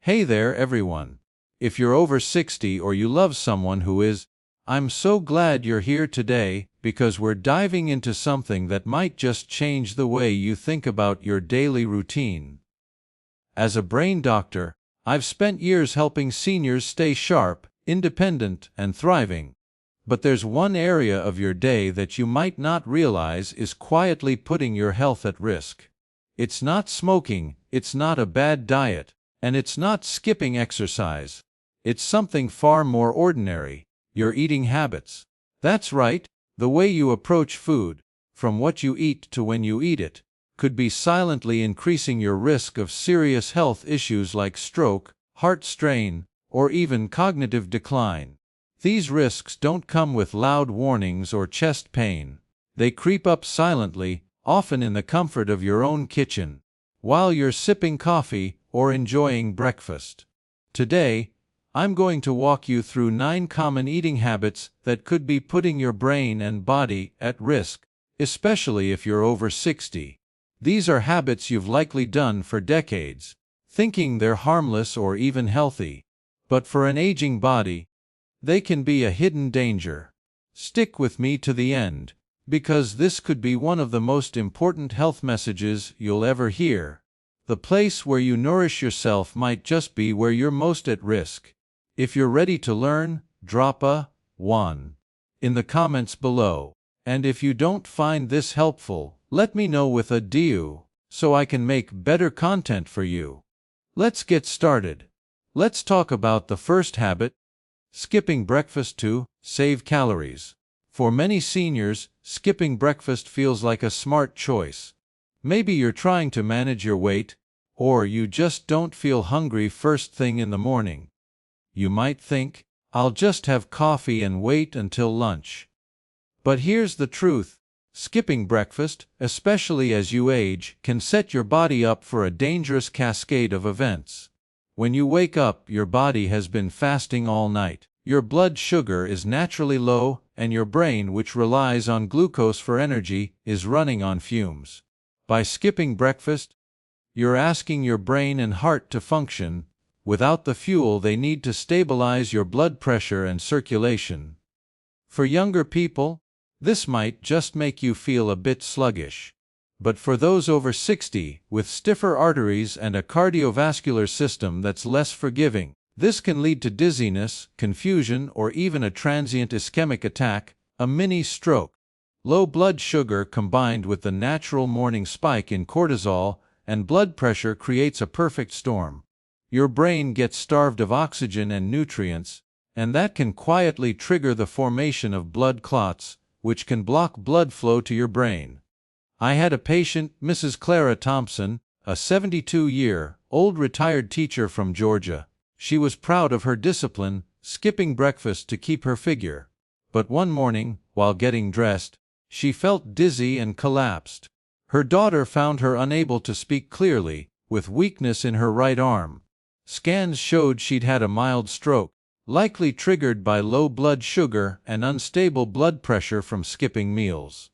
Hey there, everyone. If you're over 60 or you love someone who is, I'm so glad you're here today because we're diving into something that might just change the way you think about your daily routine. As a brain doctor, I've spent years helping seniors stay sharp, independent, and thriving. But there's one area of your day that you might not realize is quietly putting your health at risk. It's not smoking, it's not a bad diet, and it's not skipping exercise. It's something far more ordinary: your eating habits. That's right, the way you approach food, from what you eat to when you eat it, could be silently increasing your risk of serious health issues like stroke, heart strain, or even cognitive decline. These risks don't come with loud warnings or chest pain. They creep up silently, often in the comfort of your own kitchen, while you're sipping coffee or enjoying breakfast. Today, I'm going to walk you through 9 common eating habits that could be putting your brain and body at risk, especially if you're over 60. These are habits you've likely done for decades, thinking they're harmless or even healthy. But for an aging body, they can be a hidden danger. Stick with me to the end, because this could be one of the most important health messages you'll ever hear. The place where you nourish yourself might just be where you're most at risk. If you're ready to learn, drop a 1 in the comments below. And if you don't find this helpful, let me know with a DU, so I can make better content for you. Let's get started. Let's talk about the first habit: skipping breakfast to save calories. For many seniors, skipping breakfast feels like a smart choice. Maybe you're trying to manage your weight, or you just don't feel hungry first thing in the morning. You might think, I'll just have coffee and wait until lunch. But here's the truth: skipping breakfast, especially as you age, can set your body up for a dangerous cascade of events. When you wake up, your body has been fasting all night. Your blood sugar is naturally low, and your brain, which relies on glucose for energy, is running on fumes. By skipping breakfast, you're asking your brain and heart to function without the fuel they need to stabilize your blood pressure and circulation. For younger people, this might just make you feel a bit sluggish. But for those over 60, with stiffer arteries and a cardiovascular system that's less forgiving, this can lead to dizziness, confusion, or even a transient ischemic attack, a mini stroke. Low blood sugar combined with the natural morning spike in cortisol and blood pressure creates a perfect storm. Your brain gets starved of oxygen and nutrients, and that can quietly trigger the formation of blood clots, which can block blood flow to your brain. I had a patient, Mrs. Clara Thompson, a 72-year-old retired teacher from Georgia. She was proud of her discipline, skipping breakfast to keep her figure. But one morning, while getting dressed, she felt dizzy and collapsed. Her daughter found her unable to speak clearly, with weakness in her right arm. Scans showed she'd had a mild stroke, likely triggered by low blood sugar and unstable blood pressure from skipping meals.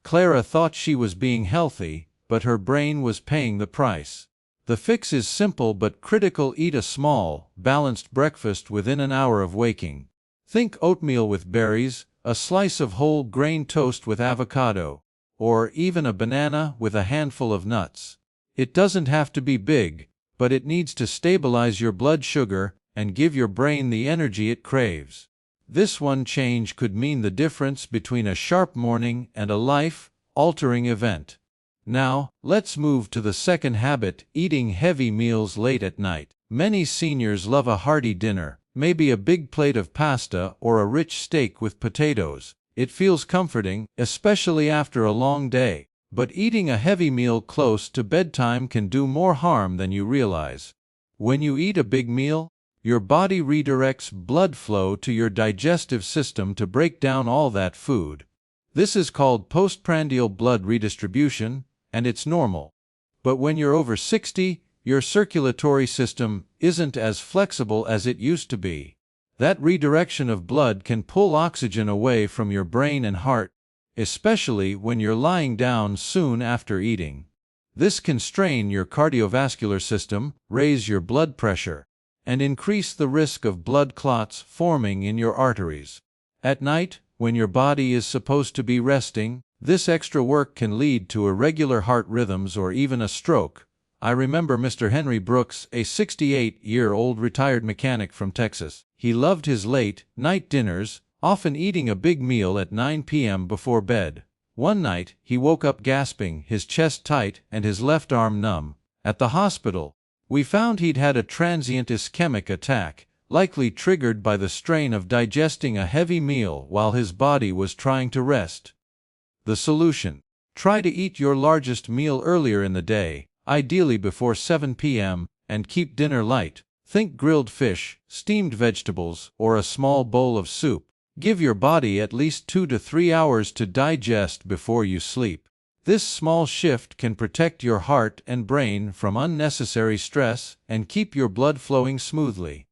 Clara thought she was being healthy, but her brain was paying the price. The fix is simple but critical: eat a small, balanced breakfast within an hour of waking. Think oatmeal with berries, a slice of whole grain toast with avocado, or even a banana with a handful of nuts. It doesn't have to be big, but it needs to stabilize your blood sugar and give your brain the energy it craves. This one change could mean the difference between a sharp morning and a life-altering event. Now, let's move to the second habit: eating heavy meals late at night. Many seniors love a hearty dinner, maybe a big plate of pasta or a rich steak with potatoes. It feels comforting, especially after a long day. But eating a heavy meal close to bedtime can do more harm than you realize. When you eat a big meal, your body redirects blood flow to your digestive system to break down all that food. This is called postprandial blood redistribution, and it's normal. But when you're over 60, your circulatory system isn't as flexible as it used to be. That redirection of blood can pull oxygen away from your brain and heart, especially when you're lying down soon after eating. This can strain your cardiovascular system, raise your blood pressure, and increase the risk of blood clots forming in your arteries. At night, when your body is supposed to be resting, this extra work can lead to irregular heart rhythms or even a stroke. I remember Mr. Henry Brooks, a 68-year-old retired mechanic from Texas. He loved his late night dinners, often eating a big meal at 9 p.m. before bed. One night, he woke up gasping, his chest tight and his left arm numb. At the hospital, we found he'd had a transient ischemic attack, likely triggered by the strain of digesting a heavy meal while his body was trying to rest. The solution: try to eat your largest meal earlier in the day, ideally before 7 p.m., and keep dinner light. Think grilled fish, steamed vegetables, or a small bowl of soup. Give your body at least 2 to 3 hours to digest before you sleep. This small shift can protect your heart and brain from unnecessary stress and keep your blood flowing smoothly.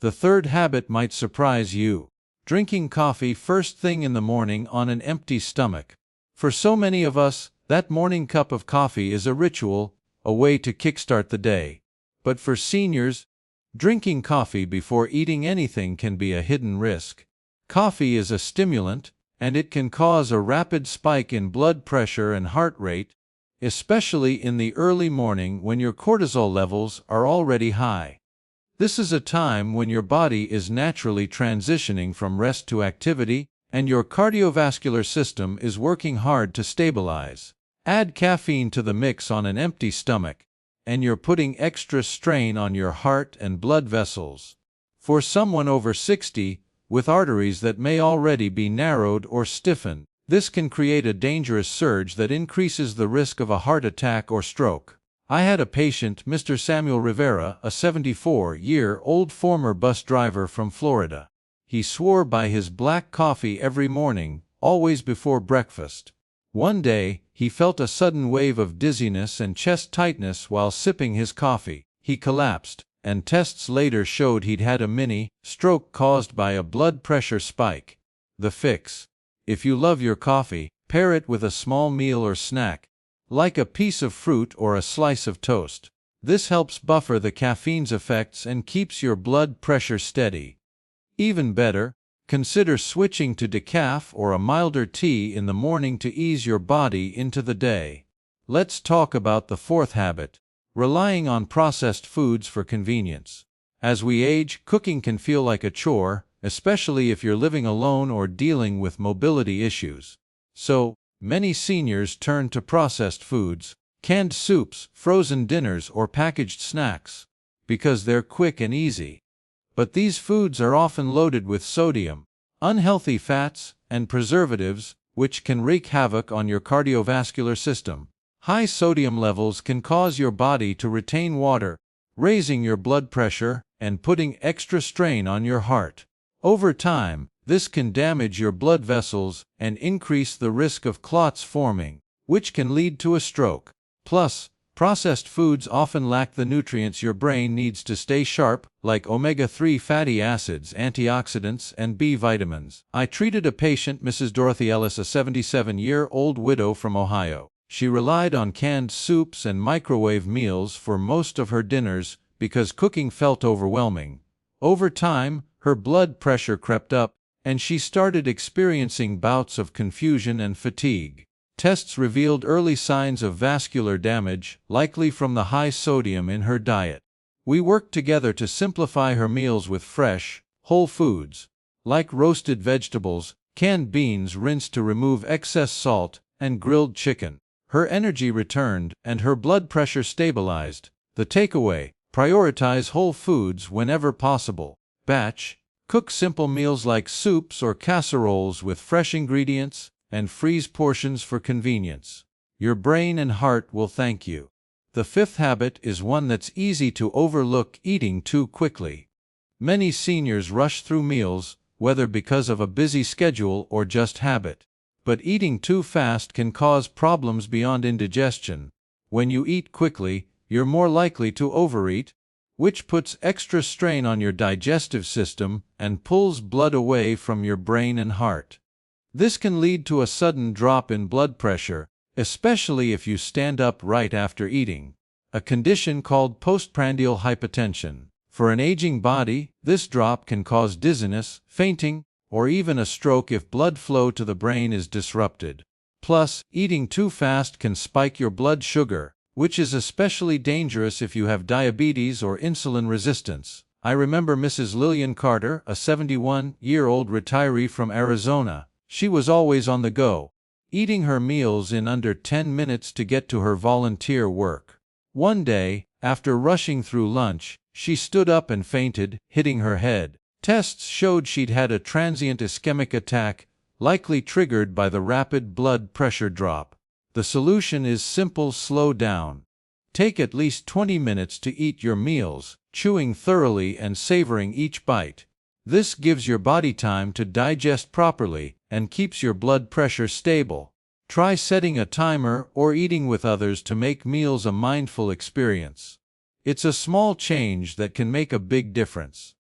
The third habit might surprise you: drinking coffee first thing in the morning on an empty stomach. For so many of us, that morning cup of coffee is a ritual, a way to kickstart the day. But for seniors, drinking coffee before eating anything can be a hidden risk. Coffee is a stimulant, and it can cause a rapid spike in blood pressure and heart rate, especially in the early morning when your cortisol levels are already high. This is a time when your body is naturally transitioning from rest to activity, and your cardiovascular system is working hard to stabilize. Add caffeine to the mix on an empty stomach, and you're putting extra strain on your heart and blood vessels. For someone over 60, with arteries that may already be narrowed or stiffened, this can create a dangerous surge that increases the risk of a heart attack or stroke. I had a patient, Mr. Samuel Rivera, a 74-year-old former bus driver from Florida. He swore by his black coffee every morning, always before breakfast. One day, he felt a sudden wave of dizziness and chest tightness while sipping his coffee. He collapsed, and tests later showed he'd had a mini-stroke caused by a blood pressure spike. The fix: if you love your coffee, pair it with a small meal or snack, like a piece of fruit or a slice of toast. This helps buffer the caffeine's effects and keeps your blood pressure steady. Even better, consider switching to decaf or a milder tea in the morning to ease your body into the day. Let's talk about the fourth habit: relying on processed foods for convenience. As we age, cooking can feel like a chore, especially if you're living alone or dealing with mobility issues. So, many seniors turn to processed foods, canned soups, frozen dinners, or packaged snacks, because they're quick and easy. But these foods are often loaded with sodium, unhealthy fats, and preservatives, which can wreak havoc on your cardiovascular system. High sodium levels can cause your body to retain water, raising your blood pressure and putting extra strain on your heart. Over time, this can damage your blood vessels and increase the risk of clots forming, which can lead to a stroke. Plus, processed foods often lack the nutrients your brain needs to stay sharp, like omega-3 fatty acids, antioxidants, and B vitamins. I treated a patient, Mrs. Dorothy Ellis, a 77-year-old widow from Ohio. She relied on canned soups and microwave meals for most of her dinners because cooking felt overwhelming. Over time, her blood pressure crept up, and she started experiencing bouts of confusion and fatigue. Tests revealed early signs of vascular damage, likely from the high sodium in her diet. We worked together to simplify her meals with fresh, whole foods, like roasted vegetables, canned beans rinsed to remove excess salt, and grilled chicken. Her energy returned, and her blood pressure stabilized. The takeaway: prioritize whole foods whenever possible. Batch cook simple meals like soups or casseroles with fresh ingredients, and freeze portions for convenience. Your brain and heart will thank you. The fifth habit is one that's easy to overlook: eating too quickly. Many seniors rush through meals, whether because of a busy schedule or just habit. But eating too fast can cause problems beyond indigestion. When you eat quickly, you're more likely to overeat, which puts extra strain on your digestive system and pulls blood away from your brain and heart. This can lead to a sudden drop in blood pressure, especially if you stand up right after eating. A condition called postprandial hypotension. For an aging body, this drop can cause dizziness, fainting, or even a stroke if blood flow to the brain is disrupted. Plus, eating too fast can spike your blood sugar, which is especially dangerous if you have diabetes or insulin resistance. I remember Mrs. Lillian Carter, a 71-year-old retiree from Arizona. She was always on the go, eating her meals in under 10 minutes to get to her volunteer work. One day, after rushing through lunch, she stood up and fainted, hitting her head. Tests showed she'd had a transient ischemic attack, likely triggered by the rapid blood pressure drop. The solution is simple: slow down. Take at least 20 minutes to eat your meals, chewing thoroughly and savoring each bite. This gives your body time to digest properly and keeps your blood pressure stable. Try setting a timer or eating with others to make meals a mindful experience. It's a small change that can make a big difference.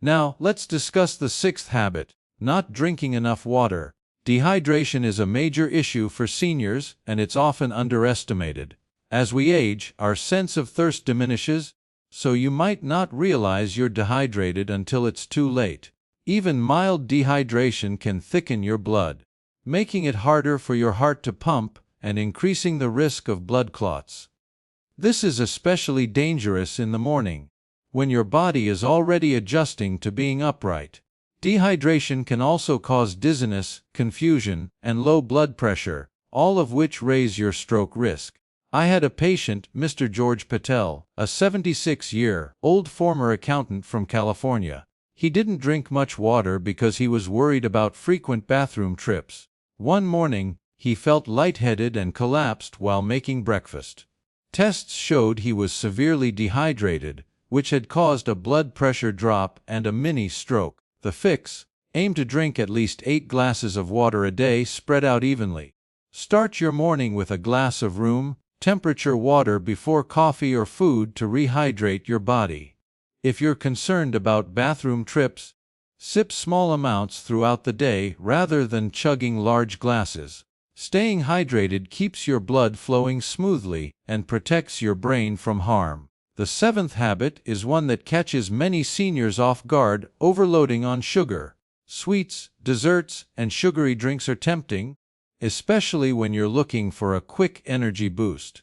Now, let's discuss the sixth habit: not drinking enough water. Dehydration is a major issue for seniors, and it's often underestimated. As we age, our sense of thirst diminishes, so you might not realize you're dehydrated until it's too late. Even mild dehydration can thicken your blood, making it harder for your heart to pump and increasing the risk of blood clots. This is especially dangerous in the morning, when your body is already adjusting to being upright. Dehydration can also cause dizziness, confusion, and low blood pressure, all of which raise your stroke risk. I had a patient, Mr. George Patel, a 76-year-old former accountant from California. He didn't drink much water because he was worried about frequent bathroom trips. One morning, he felt lightheaded and collapsed while making breakfast. Tests showed he was severely dehydrated, which had caused a blood pressure drop and a mini stroke. The fix: aim to drink at least 8 glasses of water a day, spread out evenly. Start your morning with a glass of room temperature water before coffee or food to rehydrate your body. If you're concerned about bathroom trips, sip small amounts throughout the day rather than chugging large glasses. Staying hydrated keeps your blood flowing smoothly and protects your brain from harm. The seventh habit is one that catches many seniors off guard: overloading on sugar. Sweets, desserts, and sugary drinks are tempting, especially when you're looking for a quick energy boost.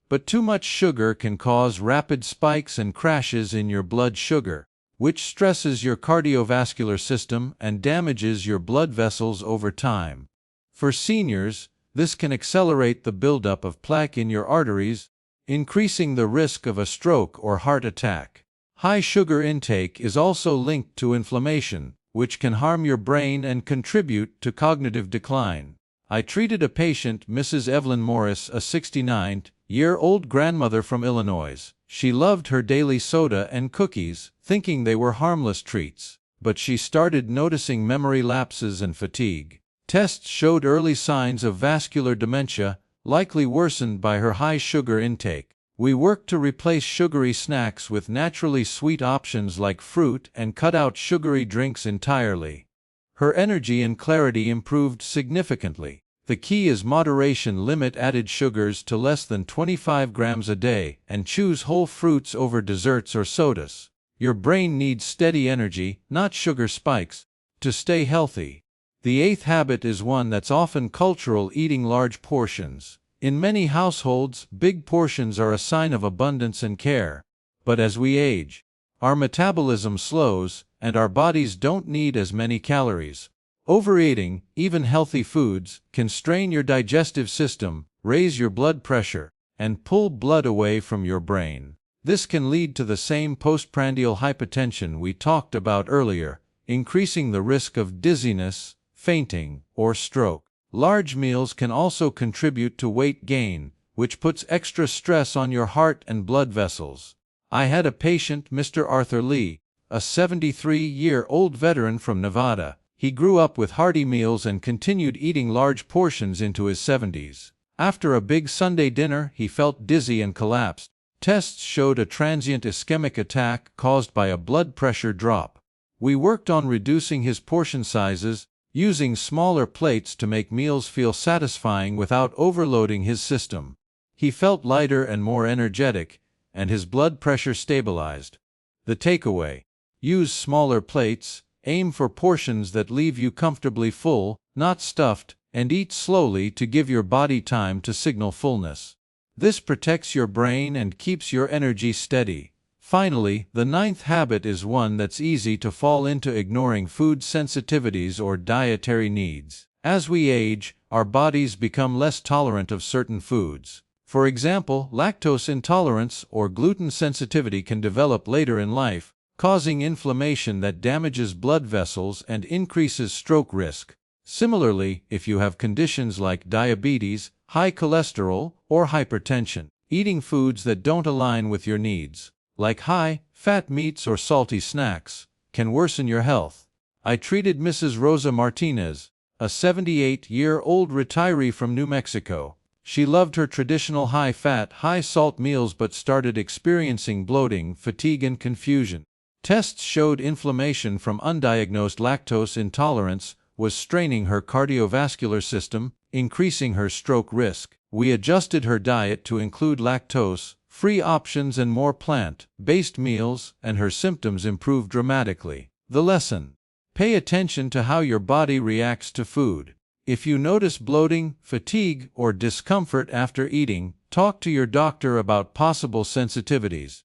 But too much sugar can cause rapid spikes and crashes in your blood sugar, which stresses your cardiovascular system and damages your blood vessels over time. For seniors, this can accelerate the buildup of plaque in your arteries, increasing the risk of a stroke or heart attack. High sugar intake is also linked to inflammation, which can harm your brain and contribute to cognitive decline. I treated a patient, Mrs. Evelyn Morris, a 69-year-old grandmother from Illinois. She loved her daily soda and cookies, thinking they were harmless treats, but she started noticing memory lapses and fatigue. Tests showed early signs of vascular dementia, likely worsened by her high sugar intake. We worked to replace sugary snacks with naturally sweet options like fruit and cut out sugary drinks entirely. Her energy and clarity improved significantly. The key is moderation: limit added sugars to less than 25 grams a day and choose whole fruits over desserts or sodas. Your brain needs steady energy, not sugar spikes, to stay healthy. The eighth habit is one that's often cultural: eating large portions. In many households, big portions are a sign of abundance and care. But as we age, our metabolism slows, and our bodies don't need as many calories. Overeating, even healthy foods, can strain your digestive system, raise your blood pressure, and pull blood away from your brain. This can lead to the same postprandial hypotension we talked about earlier, increasing the risk of dizziness, fainting, or stroke. Large meals can also contribute to weight gain, which puts extra stress on your heart and blood vessels. I had a patient, Mr. Arthur Lee, a 73-year-old veteran from Nevada. He grew up with hearty meals and continued eating large portions into his 70s. After a big Sunday dinner, he felt dizzy and collapsed. Tests showed a transient ischemic attack caused by a blood pressure drop. We worked on reducing his portion sizes, using smaller plates to make meals feel satisfying without overloading his system. He felt lighter and more energetic, and his blood pressure stabilized. The takeaway: use smaller plates, aim for portions that leave you comfortably full, not stuffed, and eat slowly to give your body time to signal fullness. This protects your brain and keeps your energy steady. Finally, the ninth habit is one that's easy to fall into: ignoring food sensitivities or dietary needs. As we age, our bodies become less tolerant of certain foods. For example, lactose intolerance or gluten sensitivity can develop later in life, causing inflammation that damages blood vessels and increases stroke risk. Similarly, if you have conditions like diabetes, high cholesterol, or hypertension, eating foods that don't align with your needs, like high-fat meats or salty snacks, can worsen your health. I treated Mrs. Rosa Martinez, a 78-year-old retiree from New Mexico. She loved her traditional high-fat, high-salt meals but started experiencing bloating, fatigue, and confusion. Tests showed inflammation from undiagnosed lactose intolerance was straining her cardiovascular system, increasing her stroke risk. We adjusted her diet to include lactose-free options and more plant-based meals, and her symptoms improved dramatically. The lesson: pay attention to how your body reacts to food. If you notice bloating, fatigue, or discomfort after eating, talk to your doctor about possible sensitivities.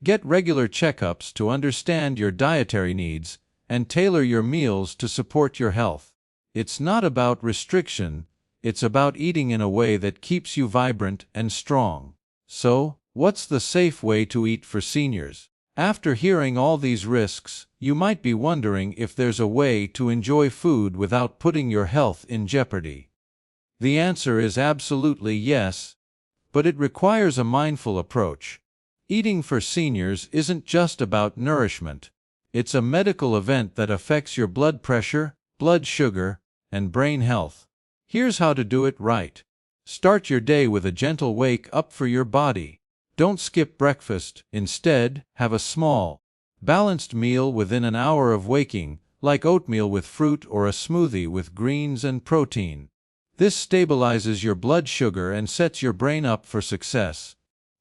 Get regular checkups to understand your dietary needs and tailor your meals to support your health. It's not about restriction, it's about eating in a way that keeps you vibrant and strong. So, what's the safe way to eat for seniors? After hearing all these risks, you might be wondering if there's a way to enjoy food without putting your health in jeopardy. The answer is absolutely yes, but it requires a mindful approach. Eating for seniors isn't just about nourishment. It's a medical event that affects your blood pressure, blood sugar, and brain health. Here's how to do it right. Start your day with a gentle wake up for your body. Don't skip breakfast. Instead, have a small, balanced meal within an hour of waking, like oatmeal with fruit or a smoothie with greens and protein. This stabilizes your blood sugar and sets your brain up for success.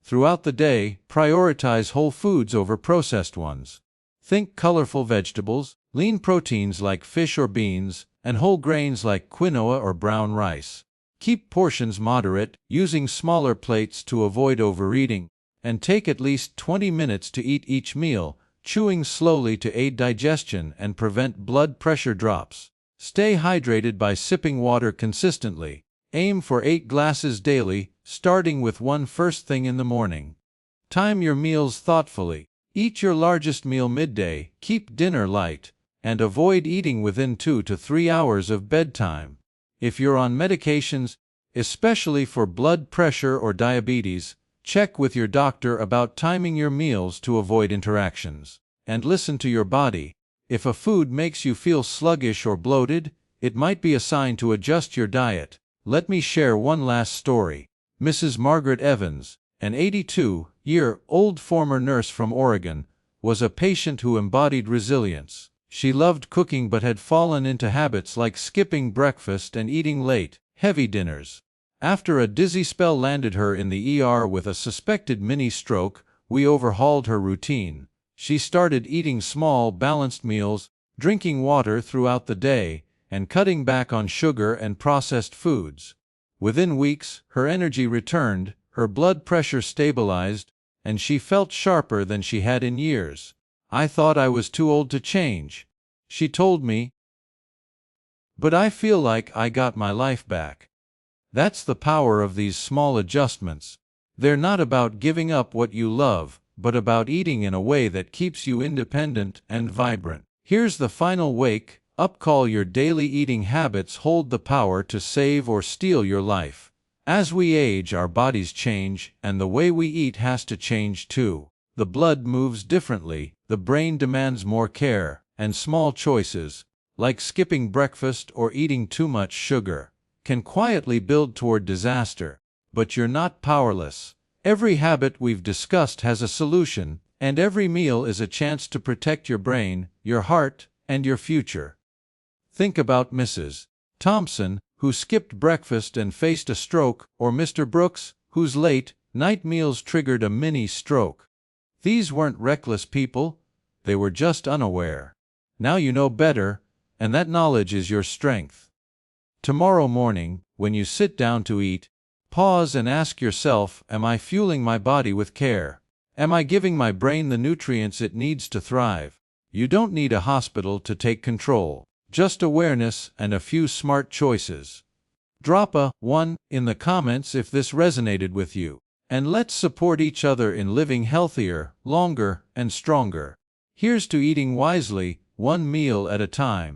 Throughout the day, prioritize whole foods over processed ones. Think colorful vegetables, lean proteins like fish or beans, and whole grains like quinoa or brown rice. Keep portions moderate, using smaller plates to avoid overeating, and take at least 20 minutes to eat each meal, chewing slowly to aid digestion and prevent blood pressure drops. Stay hydrated by sipping water consistently. Aim for 8 glasses daily, starting with one first thing in the morning. Time your meals thoughtfully. Eat your largest meal midday, keep dinner light, and avoid eating within 2 to 3 hours of bedtime. If you're on medications, especially for blood pressure or diabetes, check with your doctor about timing your meals to avoid interactions. And listen to your body. If a food makes you feel sluggish or bloated, it might be a sign to adjust your diet. Let me share one last story. Mrs. Margaret Evans, an 82-year-old former nurse from Oregon, was a patient who embodied resilience. She loved cooking but had fallen into habits like skipping breakfast and eating late, heavy dinners. After a dizzy spell landed her in the ER with a suspected mini-stroke, we overhauled her routine. She started eating small, balanced meals, drinking water throughout the day, and cutting back on sugar and processed foods. Within weeks, her energy returned, her blood pressure stabilized, and she felt sharper than she had in years. "I thought I was too old to change," she told me, "but I feel like I got my life back." That's the power of these small adjustments. They're not about giving up what you love, but about eating in a way that keeps you independent and vibrant. Here's the final wake up call: your daily eating habits hold the power to save or steal your life. As we age, our bodies change, and the way we eat has to change too. The blood moves differently, the brain demands more care, and small choices, like skipping breakfast or eating too much sugar, can quietly build toward disaster. But you're not powerless. Every habit we've discussed has a solution, and every meal is a chance to protect your brain, your heart, and your future. Think about Mrs. Thompson, who skipped breakfast and faced a stroke, or Mr. Brooks, whose late night meals triggered a mini stroke. These weren't reckless people, they were just unaware. Now you know better, and that knowledge is your strength. Tomorrow morning, when you sit down to eat, pause and ask yourself, am I fueling my body with care? Am I giving my brain the nutrients it needs to thrive? You don't need a hospital to take control, just awareness and a few smart choices. Drop a 1 in the comments if this resonated with you, and let's support each other in living healthier, longer, and stronger. Here's to eating wisely, one meal at a time.